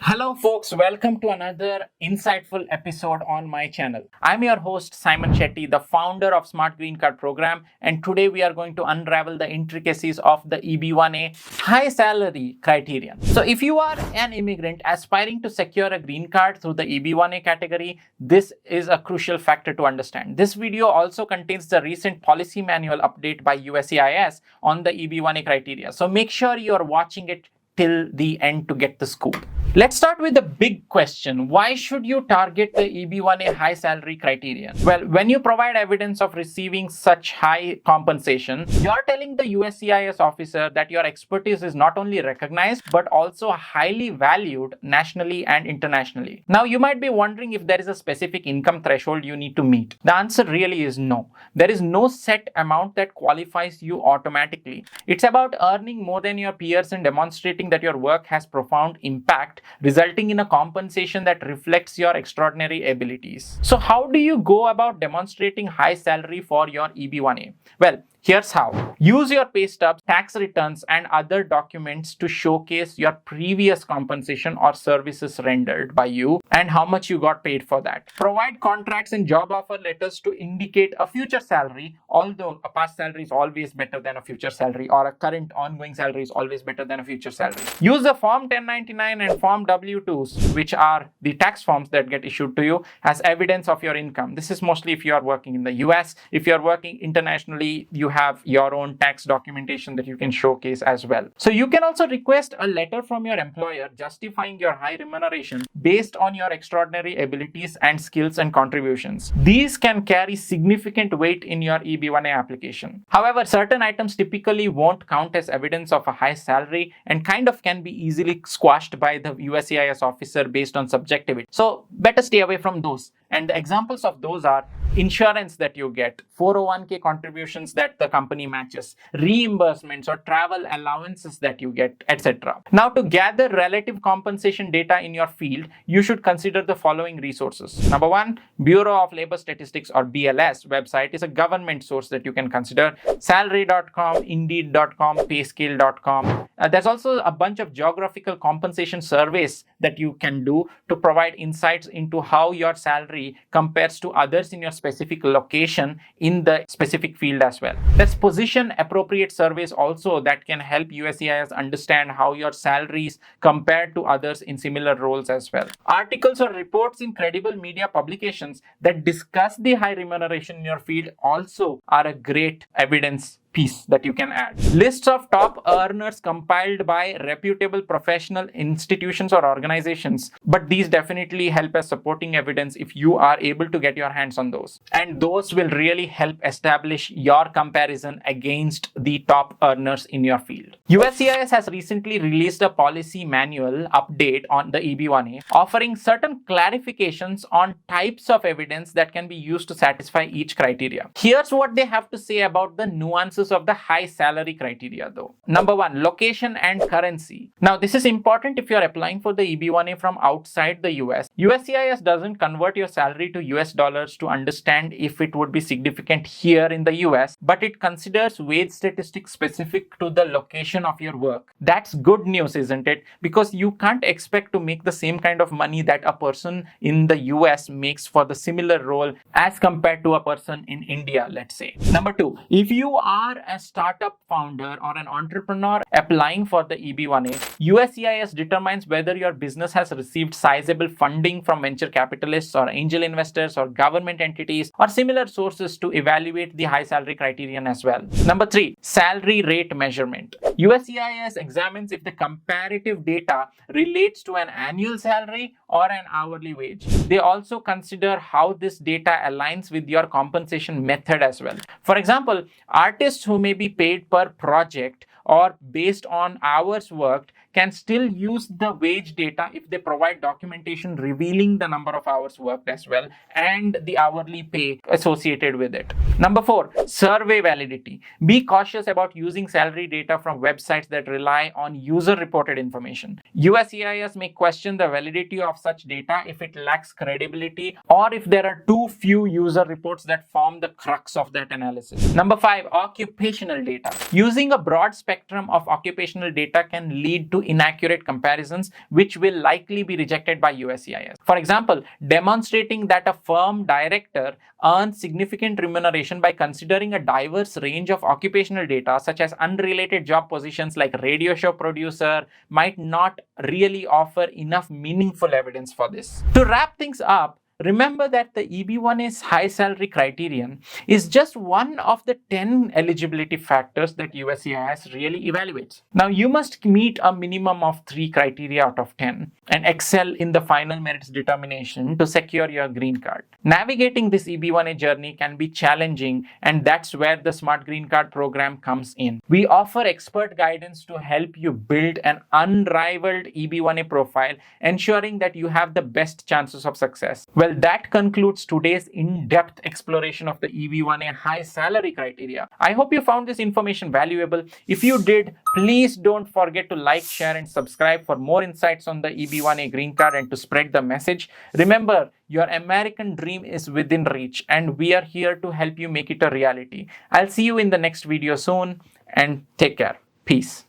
Hello, folks. Welcome to another insightful episode on my channel. I'm your host, Saiman Shetty, the founder of Smart Green Card program, and today we are going to unravel the intricacies of the EB1A High Salary Criterion. So, if you are an immigrant aspiring to secure a green card through the EB1A category, this is a crucial factor to understand. This video also contains the recent policy manual update by USCIS on the EB1A criteria. So, make sure you are watching it till the end to get the scoop. Let's start with the big question. Why should you target the EB1A high salary criterion? Well, when you provide evidence of receiving such high compensation, you're telling the USCIS officer that your expertise is not only recognized, but also highly valued nationally and internationally. Now, you might be wondering if there is a specific income threshold you need to meet. The answer really is no. There is no set amount that qualifies you automatically. It's about earning more than your peers and demonstrating that your work has profound impact, resulting in a compensation that reflects your extraordinary abilities. So how do you go about demonstrating high salary for your EB1A? Well, here's how. Use your pay stubs, tax returns, and other documents to showcase your previous compensation or services rendered by you and how much you got paid for that. Provide contracts and job offer letters to indicate a future salary, although a past salary is always better than a future salary, or a current ongoing salary is always better than a future salary. Use the Form 1099 and Form W2s, which are the tax forms that get issued to you, as evidence of your income. This is mostly if you are working in the US. If you are working internationally, you have your own tax documentation that you can showcase as well. So you can also request a letter from your employer justifying your high remuneration based on your extraordinary abilities and skills and contributions. These can carry significant weight in your EB1A application. However, certain items typically won't count as evidence of a high salary and kind of can be easily squashed by the USCIS officer based on subjectivity. So better stay away from those. And the examples of those are insurance that you get, 401k contributions that the company matches, reimbursements or travel allowances that you get, etc. Now, to gather relative compensation data in your field, you should consider the following resources. Number one, Bureau of Labor Statistics or BLS website is a government source that you can consider. Salary.com, Indeed.com, Payscale.com. There's also a bunch of geographical compensation surveys that you can do to provide insights into how your salary compares to others in your specific location in the specific field as well. There's position appropriate surveys also that can help USCIS understand how your salaries compare to others in similar roles as well. Articles or reports in credible media publications that discuss the high remuneration in your field also are a great evidence piece that you can add. Lists of top earners compiled by reputable professional institutions or organizations, but these definitely help as supporting evidence if you are able to get your hands on those. And those will really help establish your comparison against the top earners in your field. USCIS has recently released a policy manual update on the EB1A, offering certain clarifications on types of evidence that can be used to satisfy each criteria. Here's what they have to say about the nuances of the high salary criteria though. Number one, location and currency. Now, this is important if you're applying for the EB1A from outside the US. USCIS doesn't convert your salary to US dollars to understand if it would be significant here in the US, but it considers wage statistics specific to the location of your work. That's good news, isn't it? Because you can't expect to make the same kind of money that a person in the US makes for the similar role as compared to a person in India, let's say. Number two, if you are a startup founder or an entrepreneur applying for the EB1A, USCIS determines whether your business has received sizable funding from venture capitalists or angel investors or government entities or similar sources to evaluate the high salary criterion as well. Number three, salary rate measurement. USCIS examines if the comparative data relates to an annual salary or an hourly wage. They also consider how this data aligns with your compensation method as well. For example, artists who may be paid per project or based on hours worked can still use the wage data if they provide documentation revealing the number of hours worked as well and the hourly pay associated with it. Number four, survey validity. Be cautious about using salary data from websites that rely on user-reported information. USCIS may question the validity of such data if it lacks credibility or if there are too few user reports that form the crux of that analysis. Number five, occupational data. Using a broad spectrum of occupational data can lead to inaccurate comparisons, which will likely be rejected by USCIS. For example, demonstrating that a firm director earns significant remuneration by considering a diverse range of occupational data, such as unrelated job positions like radio show producer, might not really offer enough meaningful evidence for this. To wrap things up, remember that the EB1A's high salary criterion is just one of the 10 eligibility factors that USCIS really evaluates. Now, you must meet a minimum of 3 criteria out of 10 and excel in the final merits determination to secure your green card. Navigating this EB1A journey can be challenging, and that's where the Smart Green Card program comes in. We offer expert guidance to help you build an unrivaled EB1A profile, ensuring that you have the best chances of success. Well, that concludes today's in-depth exploration of the EB1A high salary criteria. I hope you found this information valuable. If you did, please don't forget to like, share, and subscribe for more insights on the EB1A Green Card and to spread the message. Remember, your American dream is within reach, and we are here to help you make it a reality. I'll see you in the next video soon, and take care. Peace.